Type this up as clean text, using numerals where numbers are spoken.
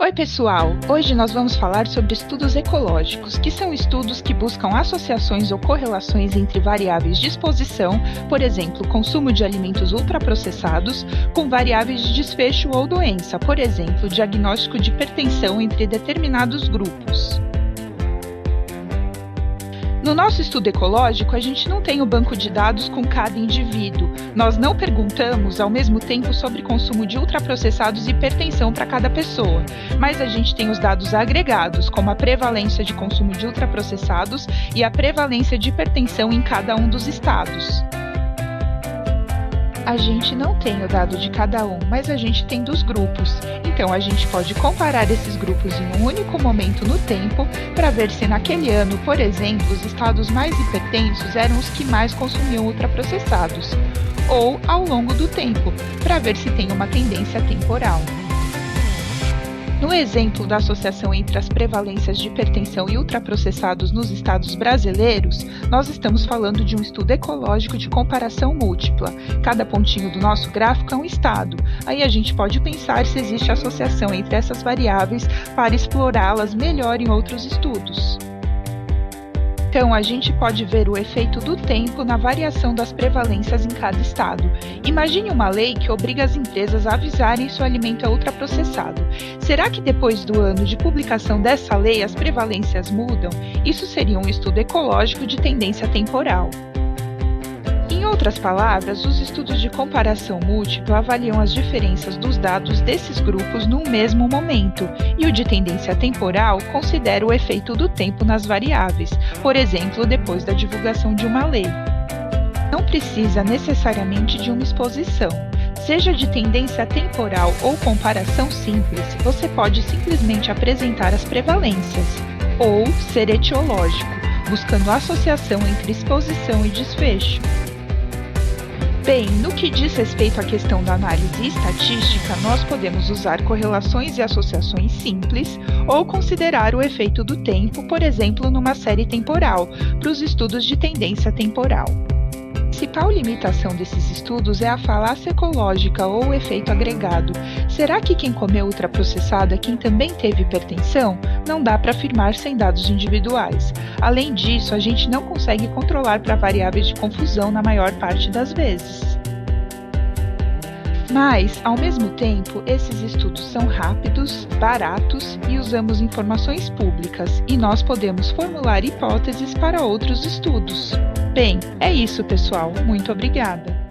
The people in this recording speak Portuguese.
Oi pessoal, hoje nós vamos falar sobre estudos ecológicos, que são estudos que buscam associações ou correlações entre variáveis de exposição, por exemplo, consumo de alimentos ultraprocessados, com variáveis de desfecho ou doença, por exemplo, diagnóstico de hipertensão entre determinados grupos. No nosso estudo ecológico, a gente não tem o banco de dados com cada indivíduo. Nós não perguntamos ao mesmo tempo sobre consumo de ultraprocessados e hipertensão para cada pessoa, mas a gente tem os dados agregados, como a prevalência de consumo de ultraprocessados e a prevalência de hipertensão em cada um dos estados. A gente não tem o dado de cada um, mas a gente tem dos grupos. Então, a gente pode comparar esses grupos em um único momento no tempo para ver se naquele ano, por exemplo, os estados mais hipertensos eram os que mais consumiam ultraprocessados, ou ao longo do tempo, para ver se tem uma tendência temporal. No exemplo da associação entre as prevalências de hipertensão e ultraprocessados nos estados brasileiros, nós estamos falando de um estudo ecológico de comparação múltipla. Cada pontinho do nosso gráfico é um estado. Aí a gente pode pensar se existe associação entre essas variáveis para explorá-las melhor em outros estudos. Então, a gente pode ver o efeito do tempo na variação das prevalências em cada estado. Imagine uma lei que obriga as empresas a avisarem se o alimento é ultraprocessado. Será que depois do ano de publicação dessa lei as prevalências mudam? Isso seria um estudo ecológico de tendência temporal. Em outras palavras, os estudos de comparação múltipla avaliam as diferenças dos dados desses grupos num mesmo momento, e o de tendência temporal considera o efeito do tempo nas variáveis, por exemplo, depois da divulgação de uma lei. Não precisa necessariamente de uma exposição. Seja de tendência temporal ou comparação simples, você pode simplesmente apresentar as prevalências, ou ser etiológico, buscando associação entre exposição e desfecho. Bem, no que diz respeito à questão da análise estatística, nós podemos usar correlações e associações simples ou considerar o efeito do tempo, por exemplo, numa série temporal, para os estudos de tendência temporal. A principal limitação desses estudos é a falácia ecológica ou o efeito agregado. Será que quem comeu ultraprocessado é quem também teve hipertensão? Não dá para afirmar sem dados individuais. Além disso, a gente não consegue controlar para variáveis de confusão na maior parte das vezes. Mas, ao mesmo tempo, esses estudos são rápidos, baratos e usamos informações públicas, e nós podemos formular hipóteses para outros estudos. Bem, é isso, pessoal. Muito obrigada!